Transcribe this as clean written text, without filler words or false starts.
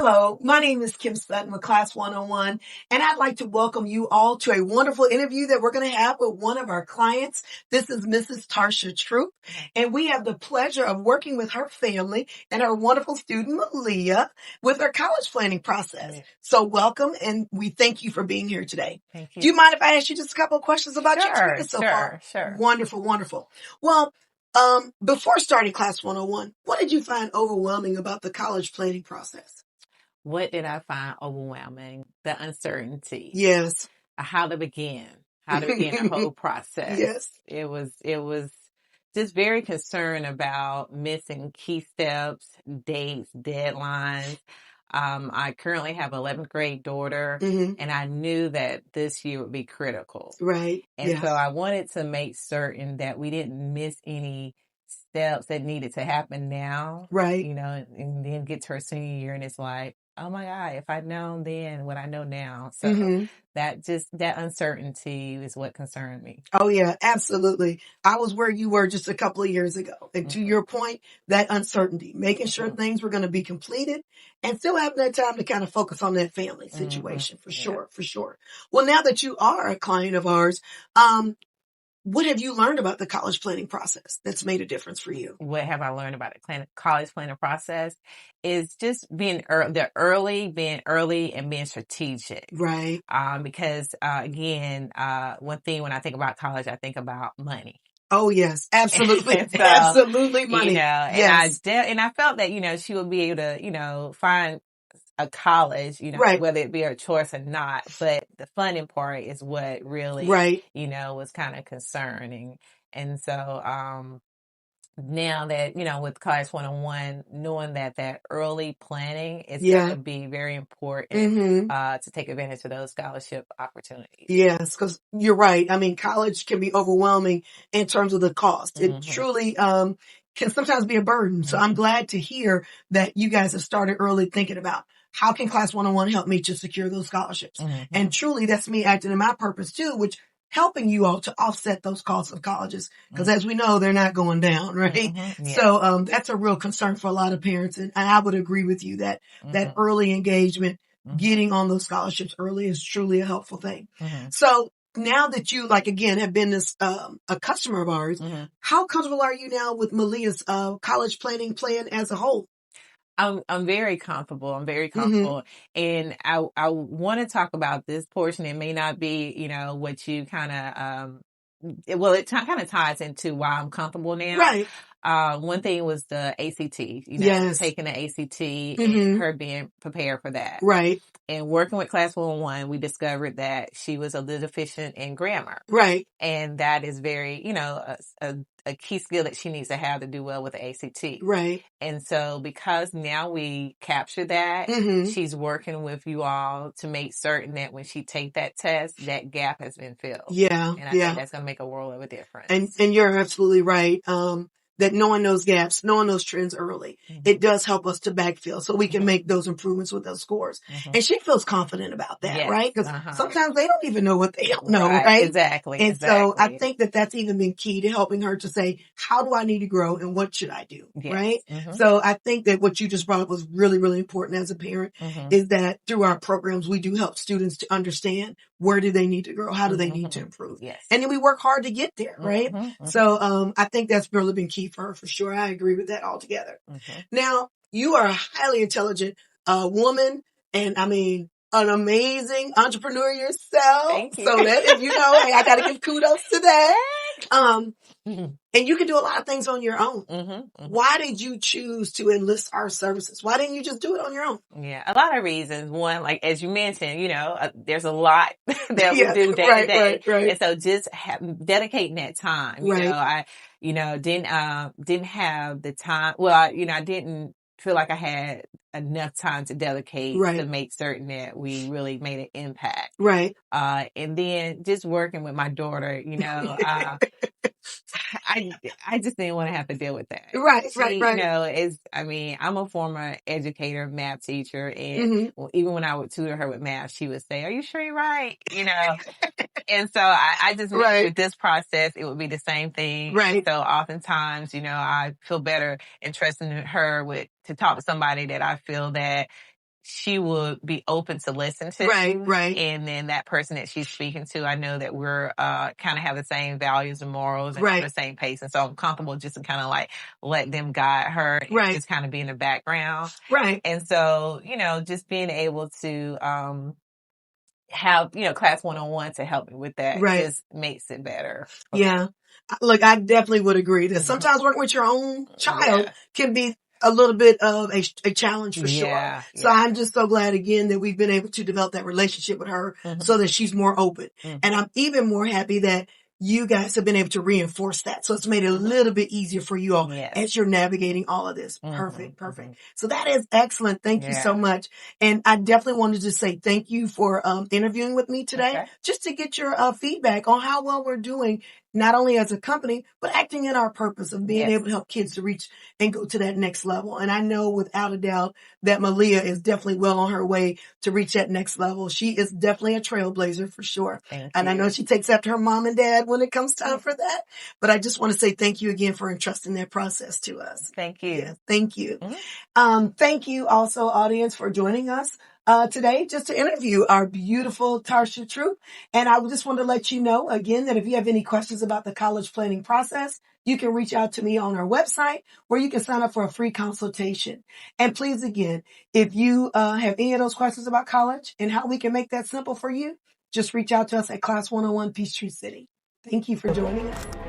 Hello, my name is Kim Sutton with Class 101, and I'd like to welcome you all to a wonderful interview that we're going to have with one of our clients. This is Mrs. Tarsha Troop, and we have the pleasure of working with her family and her wonderful student, Malia, with her college planning process. So welcome, and we thank you for being here today. Thank you. Do you mind if I ask you just a couple of questions about your experience so far? Sure. Wonderful, wonderful. Well, before starting Class 101, what did you find overwhelming about the college planning process? What did I find overwhelming? The uncertainty. Yes. How to begin the whole process. Yes. It was just very concerned about missing key steps, dates, deadlines. I currently have an 11th grade daughter, and I knew that this year would be critical. Right. And so I wanted to make certain that we didn't miss any steps that needed to happen now. Right. And then get to her senior year and it's like, oh my God, if I'd known then what I know now. So that uncertainty is what concerned me. Oh yeah, absolutely. I was where you were just a couple of years ago. And to your point, that uncertainty, making sure things were going to be completed and still having that time to kind of focus on that family situation for sure. Well, now that you are a client of ours, what have you learned about the college planning process that's made a difference for you? What have I learned about the college planning process is just being early and being strategic. Right. Because, again, one thing when I think about college, I think about money. Oh yes, absolutely. So, absolutely money. Yes. And I felt that, she would be able to, find a college, right. whether it be her choice or not, but the funding part is what really, was kind of concerning. And so, now that, with Class 101, knowing that early planning is going to be very important, to take advantage of those scholarship opportunities. Yes, because you're right. I mean, college can be overwhelming in terms of the cost. It truly, can sometimes be a burden. So I'm glad to hear that you guys have started early thinking about how can Class 101 help me to secure those scholarships? And truly that's me acting in my purpose too, which helping you all to offset those costs of colleges. Because as we know, they're not going down, right? Yes. So, that's a real concern for a lot of parents. And I would agree with you that that early engagement, getting on those scholarships early is truly a helpful thing. So now that you, again, have been this, a customer of ours, how comfortable are you now with Malia's, college planning plan as a whole? I'm very comfortable. And I want to talk about this portion. It may not be, what you kind of, it kind of ties into why I'm comfortable now. Right. One thing was the ACT, taking the ACT and her being prepared for that. Right. And working with Class 101, we discovered that she was a little deficient in grammar. Right. And that is very, a key skill that she needs to have to do well with the ACT. Right. And so because now we capture that, she's working with you all to make certain that when she take that test, that gap has been filled. Yeah. And I think that's going to make a world of a difference. And you're absolutely right. That knowing those gaps, knowing those trends early, it does help us to backfill so we can make those improvements with those scores. And she feels confident about that, right? Because sometimes they don't even know what they don't know, right? Exactly. And so I think that that's even been key to helping her to say, how do I need to grow and what should I do, right? So I think that what you just brought up was really, really important as a parent is that through our programs, we do help students to understand where do they need to grow? How do they need to improve? Yes. And then we work hard to get there, right? So, I think that's really been key for her for sure. I agree with that altogether. Now, you are a highly intelligent, woman and I mean, an amazing entrepreneur yourself. Thank you. So that, hey, I gotta give kudos to that. And you can do a lot of things on your own. Why did you choose to enlist our services? Why didn't you just do it on your own? Yeah, a lot of reasons. One, like as you mentioned, there's a lot that we do day to day. Right. And so just dedicating that time. I didn't have the time. Well, I didn't feel like I had enough time to dedicate to make certain that we really made an impact. Right. And then just working with my daughter, I just didn't want to have to deal with that. Right. I'm a former educator, math teacher, and even when I would tutor her with math, she would say, "Are you sure you're right?" And so I just knew with this process, it would be the same thing. Right. So oftentimes, I feel better in trusting her to talk to somebody that I feel that she would be open to listen to. Right. And then that person that she's speaking to, I know that we're kind of have the same values and morals and the same pace. And so I'm comfortable just to kind of like let them guide her and just kind of be in the background. And so, just being able to have, class 101 to help me with that just makes it better. Yeah. Look, I definitely would agree that sometimes working with your own child can be a little bit of a challenge for sure. So I'm just so glad again that we've been able to develop that relationship with her so that she's more open. And I'm even more happy that you guys have been able to reinforce that. So it's made it a little bit easier for you all as you're navigating all of this. Perfect. So that is excellent. Thank you so much. And I definitely wanted to say thank you for interviewing with me today, just to get your feedback on how well we're doing, not only as a company, but acting in our purpose of being able to help kids to reach and go to that next level. And I know without a doubt that Malia is definitely well on her way to reach that next level. She is definitely a trailblazer for sure. And I know she takes after her mom and dad when it comes time for that. But I just want to say thank you again for entrusting that process to us. Thank you. Yeah, thank you. Thank you also, audience, for joining us today just to interview our beautiful Tarsha Troop. And I just want to let you know again that if you have any questions about the college planning process, you can reach out to me on our website where you can sign up for a free consultation. And please, again, if you have any of those questions about college and how we can make that simple for you, just reach out to us at Class 101 Peachtree City. Thank you for joining us.